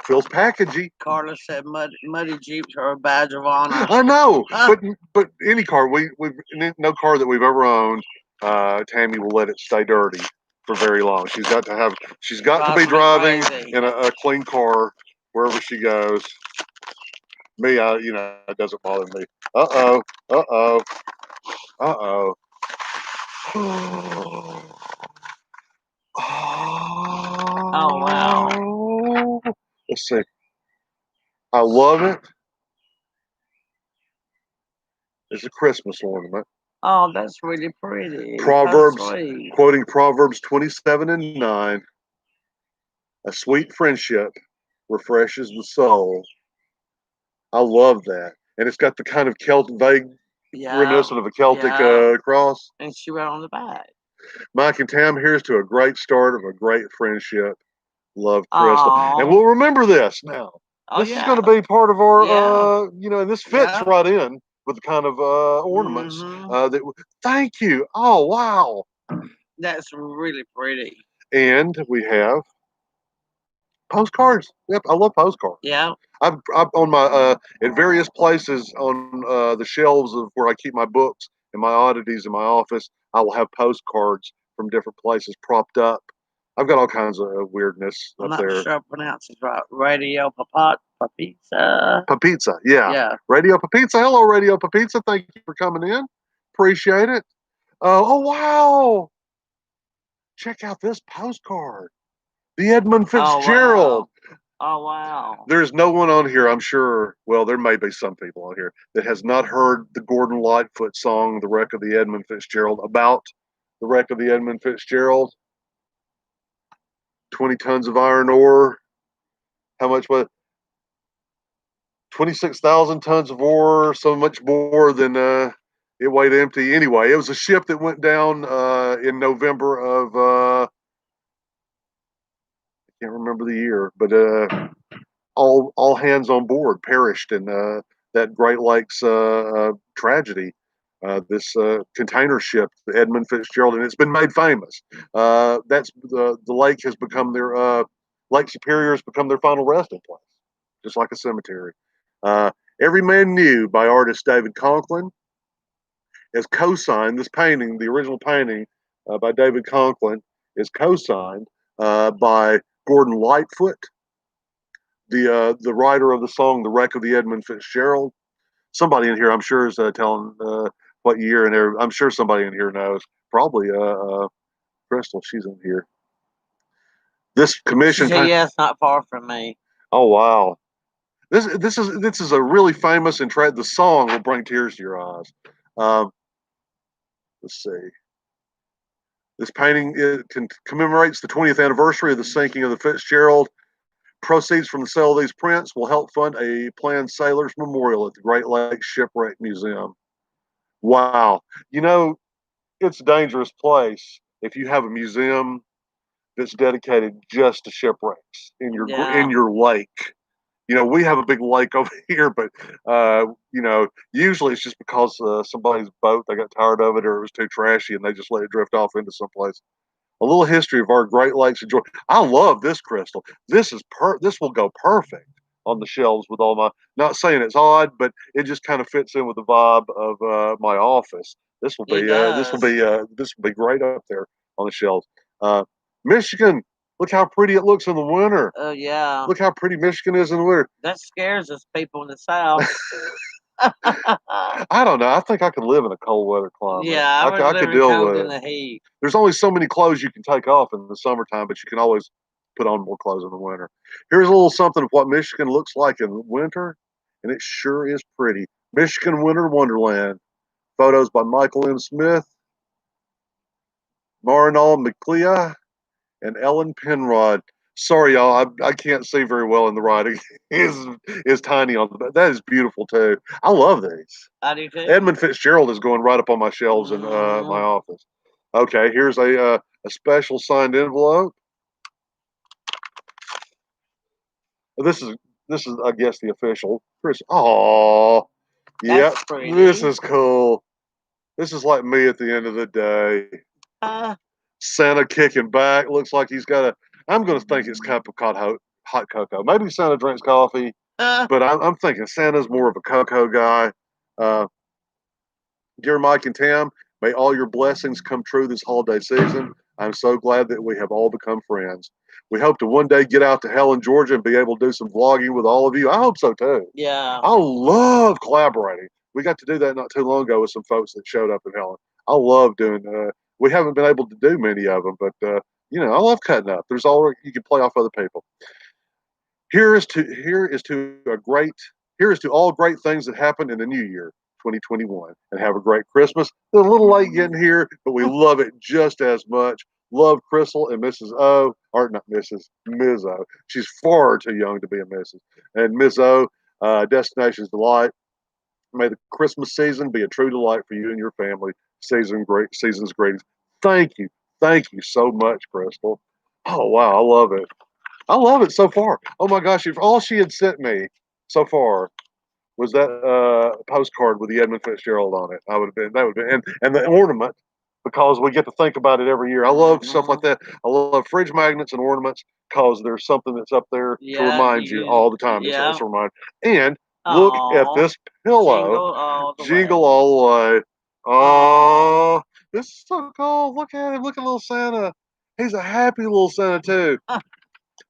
Feels packagey. Carla said muddy Jeeps are a badge of honor. I know, but any car no car that we've ever owned, Tammy will let it stay dirty for very long. She's got to be driving in a clean car wherever she goes. Me, it doesn't bother me. Uh oh. Oh wow. Let's see. I love it. It's a Christmas ornament. Oh, that's really pretty. Quoting Proverbs 27:9. A sweet friendship refreshes the soul. I love that. And it's got the kind of vague reminiscent of a Celtic cross. And she wrote on the back. Mike and Tam, here's to a great start of a great friendship. Love, Crystal. And we'll remember this now. This is going to be part of our, and this fits right in with the kind of ornaments. Thank you. Oh, wow. That's really pretty. And we have postcards. Yep, I love postcards. Yeah. I've on my at various places on the shelves of where I keep my books and my oddities in my office. I will have postcards from different places propped up. I've got all kinds of weirdness up there. I'm not sure I pronounce it right. Radio Papizza. Papizza, yeah. Radio Papizza. Hello, Radio Papizza. Thank you for coming in. Appreciate it. Oh wow! Check out this postcard. The Edmund Fitzgerald. Oh, wow. There's no one on here, I'm sure. Well, there may be some people on here that has not heard the Gordon Lightfoot song, The Wreck of the Edmund Fitzgerald, about the wreck of the Edmund Fitzgerald. 20 tons of iron ore. How much was it? 26,000 tons of ore, so much more than it weighed empty. Anyway, it was a ship that went down in November of I can't remember the year, but all hands on board perished in that Great Lakes tragedy. This container ship, the Edmund Fitzgerald, and it's been made famous. That's the lake has become their Lake Superior has become their final resting place, just like a cemetery. Every Man Knew by artist David Conklin is co-signed. This painting, the original painting by David Conklin, is co-signed by Gordon Lightfoot, the writer of the song "The Wreck of the Edmund Fitzgerald." Somebody in here, I'm sure, is telling what year, and I'm sure somebody in here knows. Probably Crystal. She's in here. This commission. Yeah, it's not far from me. Oh wow. This is a really famous and the song will bring tears to your eyes. Let's see. This painting commemorates the 20th anniversary of the sinking of the Fitzgerald. Proceeds from the sale of these prints will help fund a planned sailors memorial at the Great Lakes Shipwreck Museum. Wow. You know, it's a dangerous place if you have a museum that's dedicated just to shipwrecks in your lake. You know, we have a big lake over here, but usually it's just because somebody's boat, they got tired of it or it was too trashy and they just let it drift off into someplace. A little history of our Great Lakes of Georgia. I love this crystal. This will go perfect on the shelves with all my. Not saying it's odd, but it just kind of fits in with the vibe of my office. This will be great up there on the shelves. Michigan, look how pretty it looks in the winter. Oh yeah. Look how pretty Michigan is in the winter. That scares us people in the South. I don't know. I think I could live in a cold weather climate. Yeah, I could deal with it. In the heat. There's only so many clothes you can take off in the summertime, but you can always put on more clothes in the winter. Here's a little something of what Michigan looks like in winter, and it sure is pretty. Michigan Winter Wonderland. Photos by Michael M. Smith, Marinol McClea, and Ellen Penrod. Sorry, y'all, I can't see very well in the writing. is tiny on the back. That is beautiful too. I love these. I do too. Edmund Fitzgerald is going right up on my shelves in my office. Okay, here's a special signed envelope. This is I guess the official. Chris. Oh, yep. This is cool. This is like me at the end of the day. Santa kicking back. Looks like he's got a. I'm going to think it's cup of hot cocoa. Maybe Santa drinks coffee, but I'm thinking Santa's more of a cocoa guy. Dear Mike and Tam, may all your blessings come true this holiday season. I'm so glad that we have all become friends. We hope to one day get out to Helen, Georgia and be able to do some vlogging with all of you. I hope so too. Yeah. I love collaborating. We got to do that not too long ago with some folks that showed up in Helen. I love doing we haven't been able to do many of them, but I love cutting up. There's all you can play off other people. Here is to all great things that happen in the new year, 2021, and have a great Christmas. It's a little late getting here, but we love it just as much. Love Crystal and Mrs. O, or not Mrs. Ms. O. She's far too young to be a Mrs. And Ms. O, Destinations Delight. May the Christmas season be a true delight for you and your family. Season's greetings. Thank you so much, Crystal. Oh wow, I love it. I love it so far. Oh my gosh, if all she had sent me so far was that postcard with the Edmund Fitzgerald on it, that would have been, and the ornament, because we get to think about it every year. I love stuff like that. I love fridge magnets and ornaments because there's something that's up there to remind you all the time. Yeah. It's a reminder. And look at this pillow. Jingle all the way. Oh, this is so cool. Look at him. Look at little Santa. He's a happy little Santa too.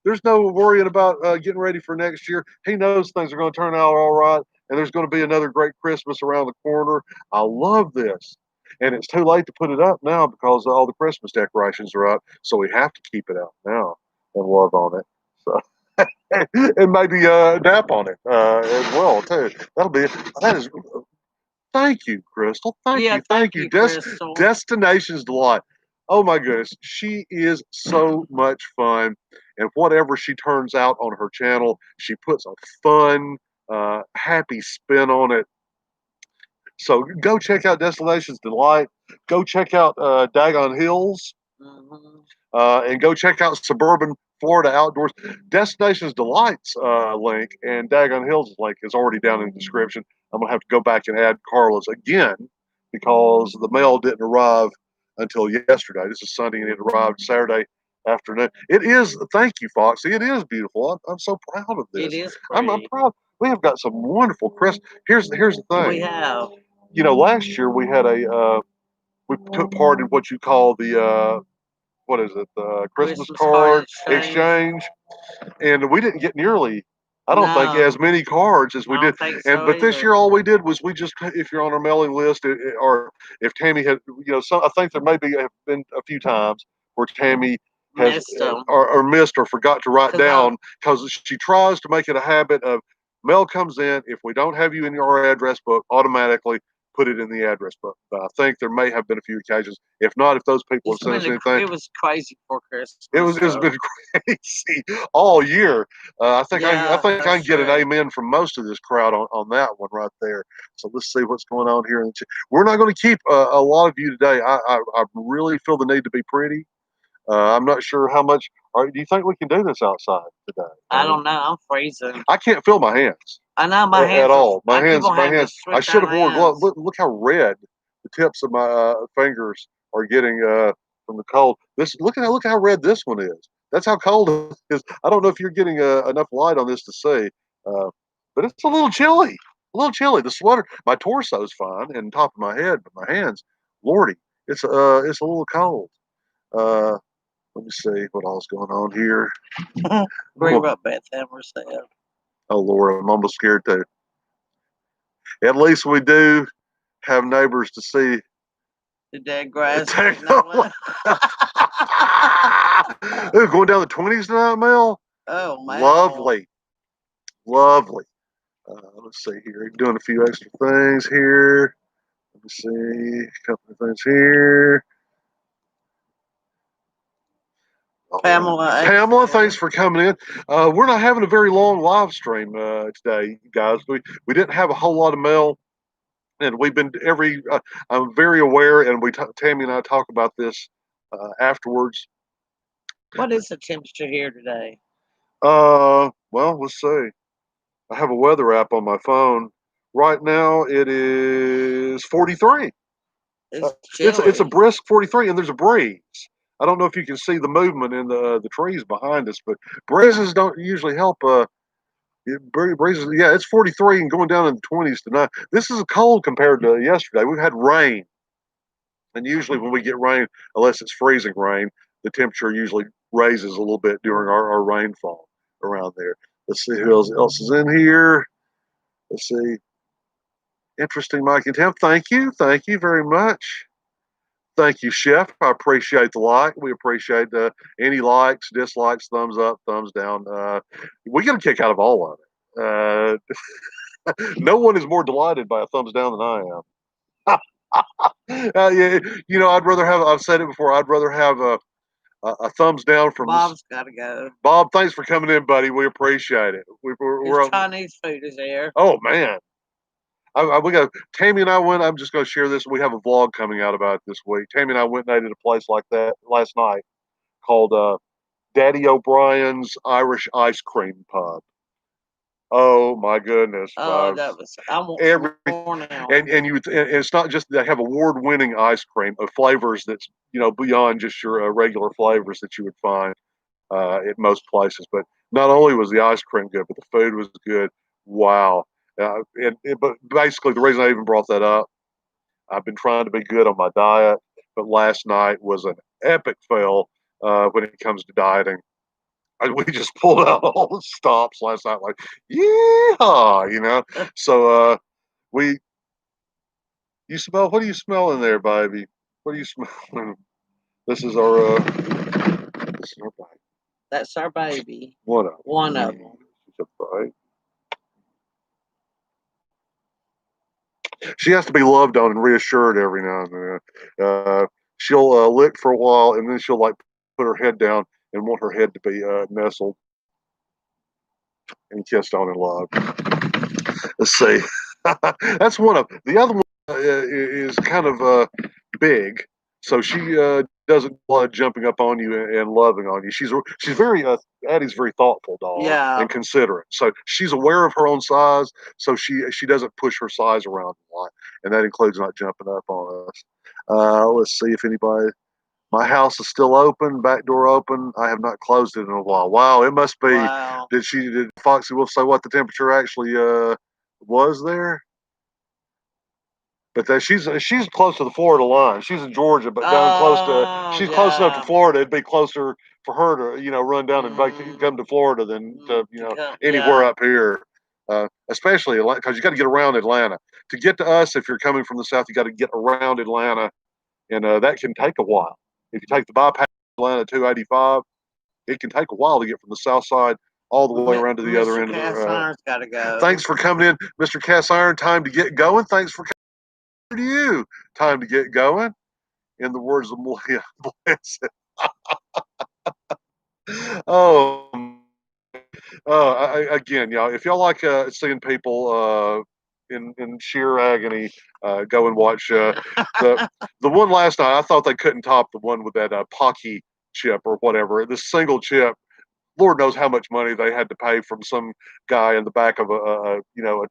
There's no worrying about getting ready for next year. He knows things are going to turn out all right, and there's going to be another great Christmas around the corner. I love this. And it's too late to put it up now because all the Christmas decorations are up, so we have to keep it out now and love on it. So, and maybe nap on it as well too. That is. Thank you, Crystal. Thank you. Destinations Delight. Oh my goodness, she is so much fun, and whatever she turns out on her channel, she puts a fun, happy spin on it. So go check out Destinations Delight. Go check out Dagon Hills. And go check out Suburban Florida Outdoors. Destinations Delight's link and Dagon Hills link is already down in the description. I'm going to have to go back and add Carla's again because the mail didn't arrive until yesterday. This is Sunday and it arrived Saturday afternoon. It is, thank you, Foxy. It is beautiful. I'm so proud of this. It is I'm proud. We have got some wonderful crisp. Here's the thing. We have. You know, last year we had we took part in what you call the what is it? The Christmas card exchange, and we didn't get nearly. I don't think as many cards as we did. But this year, all we did was we just, if you're on our mailing list, or if Tammy had, I think there may have been a few times where Tammy has missed or forgot to write down because she tries to make it a habit of mail comes in. If we don't have you in our address book, automatically put it in the address book. But I think there may have been a few occasions. If not, if those people have sent us anything, it was crazy for Christmas. It's been crazy all year. I think I can get an amen from most of this crowd on that one right there. So let's see what's going on here. We're not going to keep a lot of you today. I really feel the need to be pretty. I'm not sure how much. Do you think we can do this outside today? I don't know. I'm freezing. I can't feel my hands. I know my hands at all. My hands. I should have worn gloves. Look how red the tips of my fingers are getting from the cold. Look how red this one is. That's how cold it is. I don't know if you're getting enough light on this to see, but it's a little chilly. A little chilly. The sweater, my torso's fine and top of my head, but my hands, Lordy, it's a little cold. Let me see what all's going on here. Bring up Beth Hammer's head. Oh Lord, I'm almost scared too. At least we do have neighbors to see. The dead grass. Ooh, going down the 20s tonight, Mel. Oh man. Lovely. Let's see here. Doing a few extra things here. Let me see. A couple of things here. Pamela, thanks for coming in. We're not having a very long live stream today, guys. We didn't have a whole lot of mail, and we've been I'm very aware, and Tammy and I talk about this afterwards. What is the temperature here today? Well, let's see. I have a weather app on my phone. Right now, it is 43. It's a brisk 43, and there's a breeze. I don't know if you can see the movement in the trees behind us, but breezes don't usually help. Breezes, yeah, it's 43 and going down in the 20s tonight. This is cold compared to yesterday. We've had rain, and usually when we get rain, unless it's freezing rain, the temperature usually raises a little bit during our rainfall around there. Let's see who else is in here. Let's see. Interesting, Mike and Tim. Thank you very much. Thank you, Chef. I appreciate the like. We appreciate any likes, dislikes, thumbs up, thumbs down. We get a kick out of all of it. No one is more delighted by a thumbs down than I am. Yeah, I'd rather have. I've said it before. I'd rather have a thumbs down from Bob's got to go. Bob, thanks for coming in, buddy. We appreciate it. We're Chinese food is there. Oh man. We got Tammy and I went. I'm just going to share this. We have a vlog coming out about it this week. Tammy and I went and ate at a place like that last night called Daddy O'Brien's Irish Ice Cream Pub. Oh my goodness! Oh, that was. I want more now. And it's not just they have award-winning ice cream of flavors that's beyond just your regular flavors that you would find at most places. But not only was the ice cream good, but the food was good. Wow. But basically, the reason I even brought that up, I've been trying to be good on my diet, but last night was an epic fail when it comes to dieting. We just pulled out all the stops last night, like, yeah, So you smell. What do you smell in there, baby? What do you smell? This is our baby. That's our baby. One of them. She has to be loved on and reassured every now and then. She'll lick for a while, and then she'll put her head down and want her head to be nestled and kissed on and loved. Let's see. That's one of the other one. is kind of big, so she doesn't love jumping up on you and loving on you. She's very Addie's a very thoughtful dog Yeah. and considerate. So she's aware of her own size, so she doesn't push her size around a lot, and that includes not jumping up on us. Let's see if anybody. My house is still open, back door open. I have not closed it in a while. Wow, it must be. Wow. Did Foxy Wolf say what the temperature actually was there? But that she's close to the Florida line. She's in Georgia, but down close to she's close enough to Florida. It'd be closer for her to run down and come to Florida than to anywhere up here. Especially because you got to get around Atlanta to get to us. If you're coming from the south, you got to get around Atlanta, and that can take a while. If you take the bypass Atlanta 285, it can take a while to get from the south side all the way around to the other end of the Cast Iron's gotta go. Thanks for coming in, Mr. Cast Iron. Time to get going. Thanks for coming to you. Time to get going. In the words of Malia Bliss. Oh, again, y'all, if y'all like seeing people in sheer agony, go and watch the one last night. I thought they couldn't top the one with that Pocky chip or whatever. This single chip. Lord knows how much money they had to pay from some guy in the back of a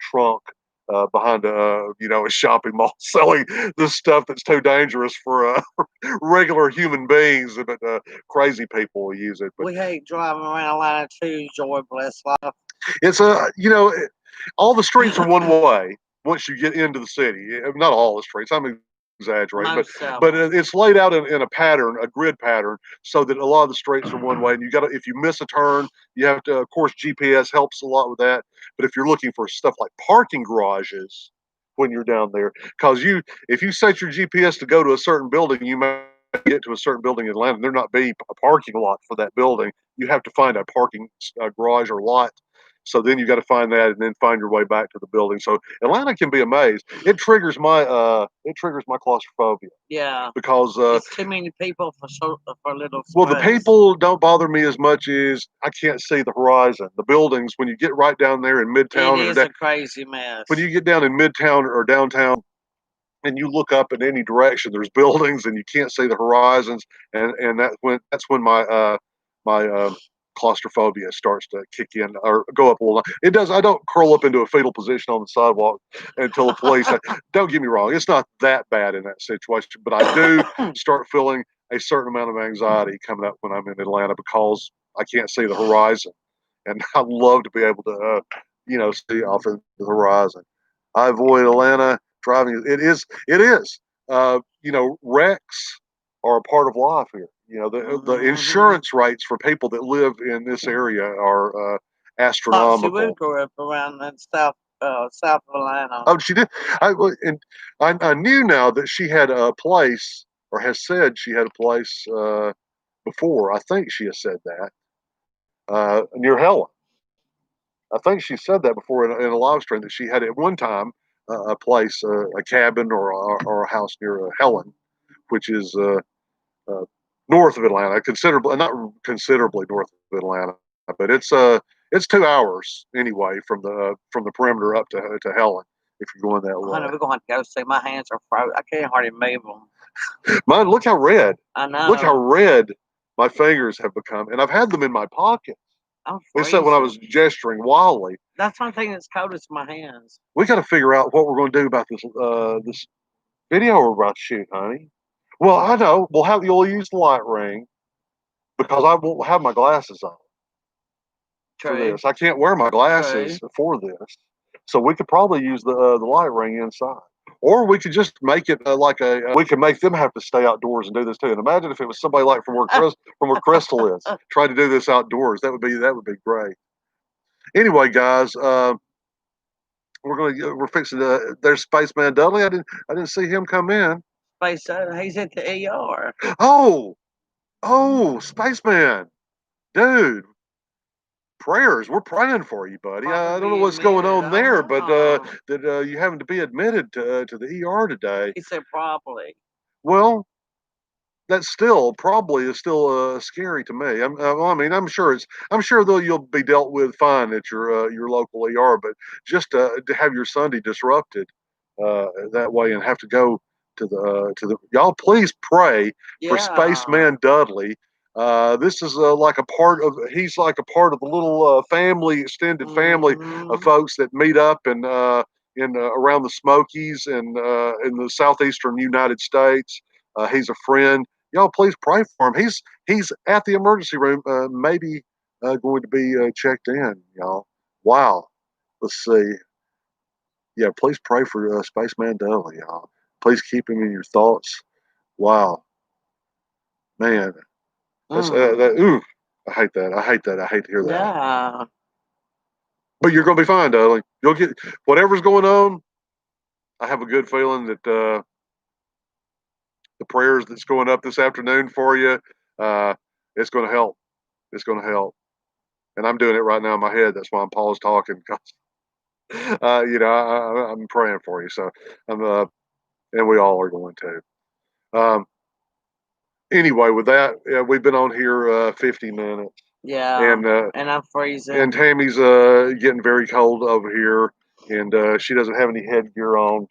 trunk behind a shopping mall selling this stuff that's too dangerous for regular human beings, but crazy people will use it. But we hate driving around Atlanta too. Joy bless life. it's all the streets are one way once you get into the city. Not all the streets. I'm exaggerating, but it's laid out in a pattern, a grid pattern, so that a lot of the streets are one way. And you got to, if you miss a turn, you have to. Of course, GPS helps a lot with that. But if you're looking for stuff like parking garages when you're down there, because if you set your GPS to go to a certain building, you might get to a certain building in Atlanta, and there not be a parking lot for that building. You have to find a parking garage or lot. So then you got to find that, and then find your way back to the building. So Atlanta can be a maze. It triggers my claustrophobia. Yeah. Because it's too many people for little space. Well, the people don't bother me as much as I can't see the horizon. The buildings, when you get right down there in Midtown, it is a crazy mess. When you get down in Midtown or downtown, and you look up in any direction, there's buildings, and you can't see the horizons, and that's when my claustrophobia starts to kick in or go up a little. It does. I don't curl up into a fetal position on the sidewalk until the police. Don't get me wrong, it's not that bad in that situation, but I do start feeling a certain amount of anxiety coming up when I'm in Atlanta because I can't see the horizon, and I love to be able to see off in the horizon. I avoid Atlanta driving. It is. Wrecks are a part of life here. The insurance rates for people that live in this area are astronomical. She would grow up around that south of Atlanta. Oh, she did. I knew now that she had a place, or has said she had a place before. I think she has said that near Helen. I think she said that before in a live stream that she had at one time a place, a cabin or a house near Helen, which is north of Atlanta, not considerably north of Atlanta, but it's 2 hours anyway from the perimeter up to Helen if you're going that way. Honey, we're going to go see. My hands are frozen. I can't hardly move them. Mine, look how red. I know. Look how red my fingers have become, and I've had them in my pocket. Except when I was gesturing wildly. That's one thing that's coldest in my hands. We got to figure out what we're going to do about this video we're about to shoot, honey. Well, I know. You'll use the light ring because I won't have my glasses on. True. For this. I can't wear my glasses for this. So we could probably use the light ring inside. Or we could just make it we could make them have to stay outdoors and do this too. And imagine if it was somebody like from where Crystal is, trying to do this outdoors. That would be great. Anyway, guys, we're fixing to. There's Spaceman Dudley. I didn't see him come in. He's at the ER. Oh, Spaceman, dude. Prayers. We're praying for you, buddy. I don't know what's going on there, but that you having to be admitted to the ER today. He said probably. Well, that's still probably is still scary to me. I'm sure though you'll be dealt with fine at your local ER, but just to have your Sunday disrupted that way and have to go to the. Y'all, please pray for Spaceman Dudley. This is like a part of. He's like a part of the little extended family of folks that meet up and in around the Smokies and in the southeastern United States. He's a friend. Y'all, please pray for him. He's at the emergency room, maybe going to be checked in. Y'all, wow. Let's see. Yeah, please pray for Spaceman Dudley, y'all. Please keep him in your thoughts. Wow, man, that's ooh, I hate that. I hate that. I hate to hear that. Yeah. But you're gonna be fine, Dudley. You'll get whatever's going on. I have a good feeling that the prayers that's going up this afternoon for you, it's going to help. It's going to help. And I'm doing it right now in my head. That's why I'm Paul's talking. You know, I'm praying for you. So I'm, and we all are going to. Anyway, with that, we've been on here 50 minutes. Yeah. And I'm freezing. And Tammy's getting very cold over here, and she doesn't have any headgear on.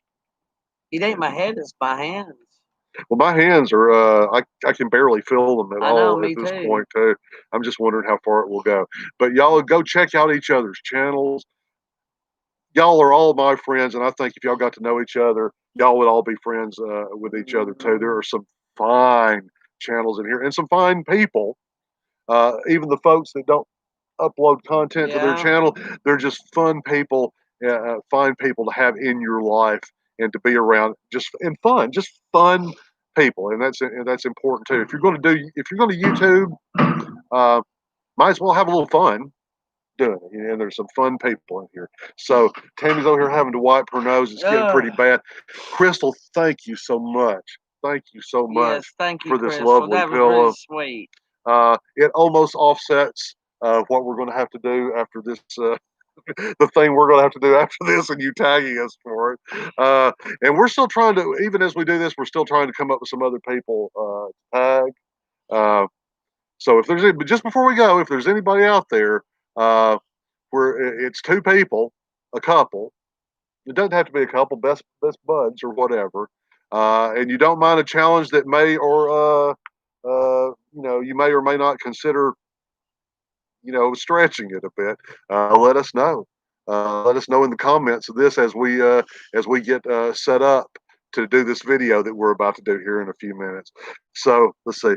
It ain't my head; it's my hands. Well, my hands are, I can barely feel them at all at this point, too. I'm just wondering how far it will go. But y'all go check out each other's channels. Y'all are all my friends, and I think if y'all got to know each other, y'all would all be friends with each other, too. There are some fine channels in here and some fine people. Even the folks that don't upload content to their channel, they're just fun people, fine people to have in your life and to be around, just fun people, and that's important too. If you're going to YouTube, might as well have a little fun doing it. And there's some fun people in here. So Tammy's over here having to wipe her nose. It's getting pretty bad. Crystal, thank you so much. Thank you so much. Yes, thank you for this Crystal. lovely that was pillow. Really sweet. It almost offsets what we're going to have to do after this. The thing we're going to have to do after this, and you tagging us for it. And we're still trying to, even as we do this, we're still trying to come up with some other people to tag. So if there's, but just before we go, if there's anybody out there where it's two people, a couple, it doesn't have to be a couple, best buds or whatever, and you don't mind a challenge that may or you may or may not consider, stretching it a bit, let us know. Let us know in the comments of this as we get set up to do this video that we're about to do here in a few minutes. So let's see,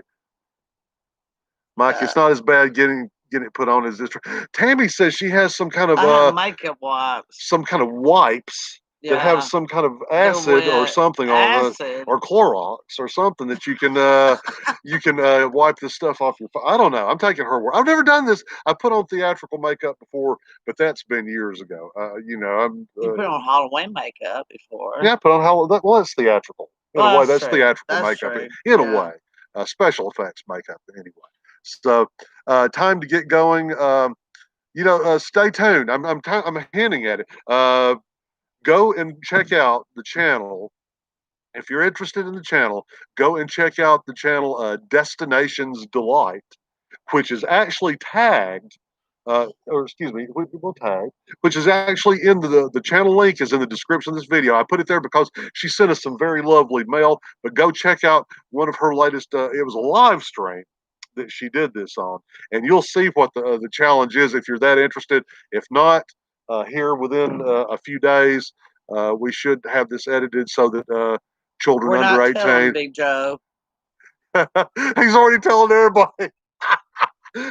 Mike. It's not as bad getting it put on as this. Tammy says she has some kind of makeup wipes. Some kind of wipes that have some kind of acid or something on it, or Clorox or something that you can wipe this stuff off your. I don't know. I'm taking her word. I've never done this. I put on theatrical makeup before, but that's been years ago. You put on Halloween makeup before. Yeah, I put on Halloween. Well, it's theatrical in a way. That's theatrical makeup in a way. Special effects makeup anyway. So time to get going. Stay tuned. I'm hinting at it. Go and check out the channel. If you're interested in the channel, go and check out the channel Destinations Delight, which is actually tagged, or excuse me, we'll tag, which is actually in the channel link is in the description of this video. I put it there because she sent us some very lovely mail, but go check out one of her latest, it was a live stream that she did this on, and you'll see what the challenge is if you're that interested. If not, here within a few days, we should have this edited so that children We're under not 18. Telling Big Joe. He's already telling everybody.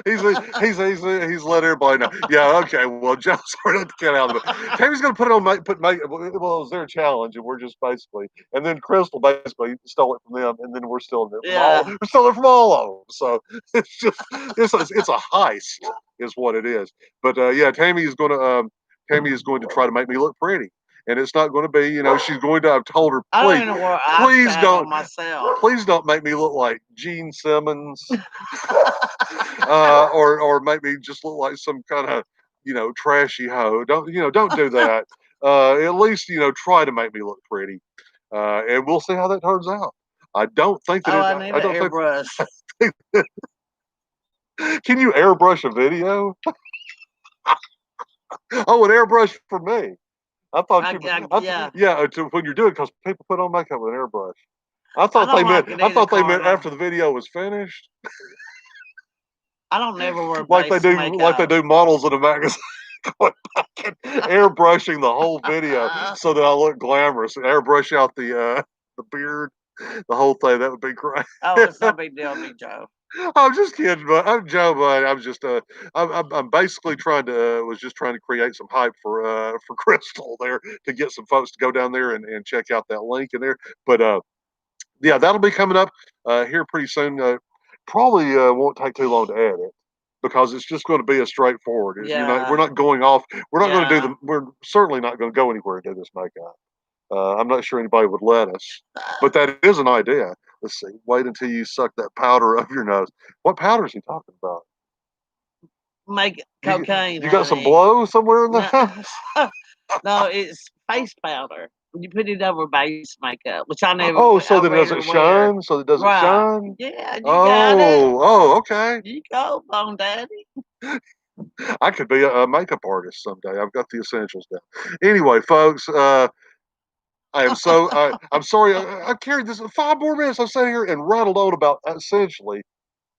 he's let everybody know. Yeah, okay. Well, Joe's already let the cat out of it. Tammy's gonna put it on well, it was their challenge, and we're just basically, and then Crystal basically stole it from them, and then we're stealing it from all. We're stealing it from all of them. So it's just it's a heist, is what it is. But Tammy is going to try to make me look pretty. And it's not going to be, she's going to. I've told her, please don't make me look like Gene Simmons, or make me just look like some kind of, trashy hoe. Don't do that. At least, try to make me look pretty, and we'll see how that turns out. I don't think that. I need an airbrush. Can you airbrush a video? Oh, an airbrush for me. I thought you. Yeah. When you're doing, because people put on makeup with an airbrush. I I thought don't they like meant. it I either, thought they meant Carla. after the video was finished, I don't never wear like they base do, makeup. like they do models in a magazine. Going back and airbrushing the whole video so that I look glamorous. And airbrush out the beard, the whole thing. That would be great. Oh, it's no big deal, me, Joe. I'm just kidding, but I'm Joe. But I'm just I'm basically trying to was just trying to create some hype for Crystal there to get some folks to go down there and check out that link in there. But yeah, that'll be coming up here pretty soon. Probably won't take too long to edit because it's just going to be a straightforward. We're not going off. We're not going to do the. We're certainly not going to go anywhere to do this makeup. I'm not sure anybody would let us, but that is an idea. Let's see. Wait until you suck that powder up your nose. What powder is he talking about? Make cocaine. You got some blow somewhere in the house? No, it's face powder. You put it over base makeup, which I never. Oh, so that it doesn't shine. So that it doesn't shine. Yeah, you got it. Oh, okay. You go, Bone Daddy. I could be a makeup artist someday. I've got the essentials down. Anyway, folks, I'm sorry. I carried this 5 more minutes. I'm sitting here and rattled on about essentially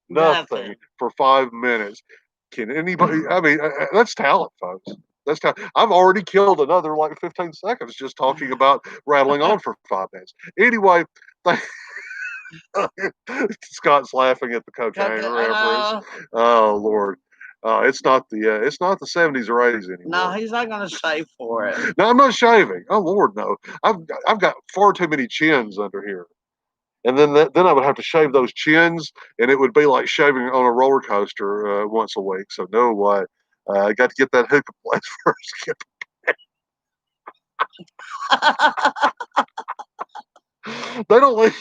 nothing for 5 minutes. Can anybody? I mean, that's talent, folks. That's talent. I've already killed another like 15 seconds just talking about rattling on for 5 minutes. Anyway, Scott's laughing at the cocaine reference. Oh Lord. It's not the 70s or 80s anymore. No, he's not going to shave for it. No, I'm not shaving. Oh Lord, no. I've got far too many chins under here, and then I would have to shave those chins, and it would be like shaving on a roller coaster once a week. So no way. I got to get that hookah place first. They don't let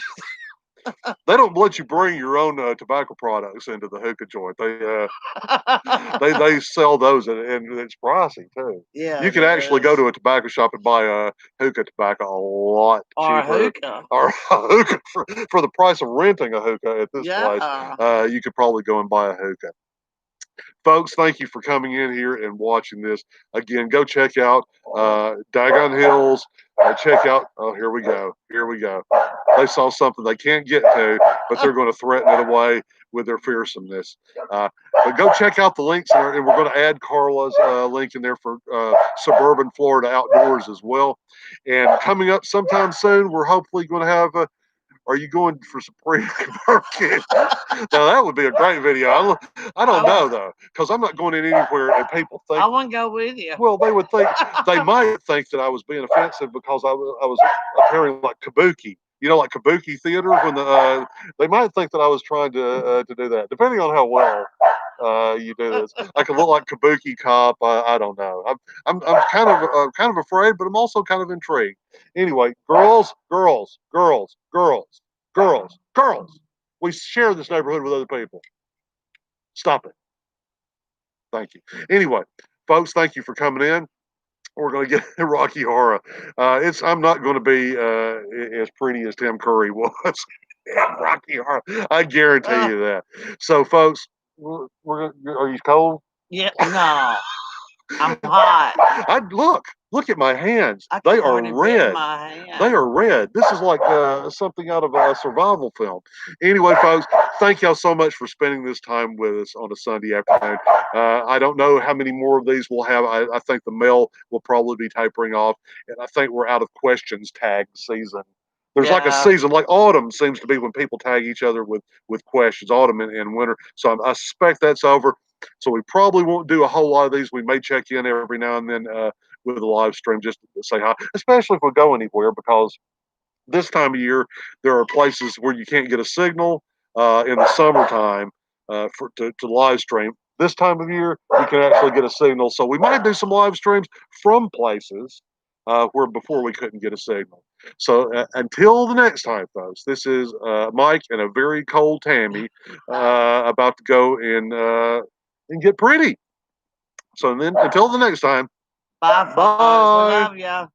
they don't let you bring your own tobacco products into the hookah joint. They sell those and it's pricey too. Yeah, you can actually go to a tobacco shop and buy a hookah tobacco a lot cheaper. Or a hookah for the price of renting a hookah at this place. You could probably go and buy a hookah. Folks, thank you for coming in here and watching this. Again, go check out Dagon Hills. Check out, oh, here we go. Here we go. They saw something they can't get to, but they're going to threaten it away with their fearsomeness. But go check out the links, and we're going to add Carla's link in there for suburban Florida outdoors as well. And coming up sometime soon, we're hopefully going to have are you going for some pre-barbecue? Now that would be a great video. I don't know though, because I'm not going in anywhere, and people think I want to go with you. Well, they would think they might think that I was being offensive because I was appearing like kabuki. You know, like kabuki theater when they might think that I was trying to do that. Depending on how well you do this, I could look like kabuki cop. I don't know. I'm kind of afraid, but I'm also kind of intrigued. Anyway, girls. We share this neighborhood with other people. Stop it. Thank you. Anyway, folks, thank you for coming in. We're going to get Rocky Horror. I'm not going to be as pretty as Tim Curry was in Rocky Horror. I guarantee you that. So, folks, are you cold? Yeah, no. I'm hot. Look at my hands. They are red. They are red. This is like something out of a survival film. Anyway, folks, thank y'all so much for spending this time with us on a Sunday afternoon. I don't know how many more of these we'll have. I think the mail will probably be tapering off, and I think we're out of questions tag season. There's like a season, like autumn seems to be when people tag each other with questions, autumn and winter. So I suspect that's over. So we probably won't do a whole lot of these. We may check in every now and then with a live stream just to say hi, especially if we go anywhere, because this time of year there are places where you can't get a signal in the summertime to live stream. This time of year you can actually get a signal. So we might do some live streams from places where before we couldn't get a signal. So until the next time, folks, this is Mike and a very cold Tammy about to go and get pretty. So then until the next time. Bye, folks. I love ya.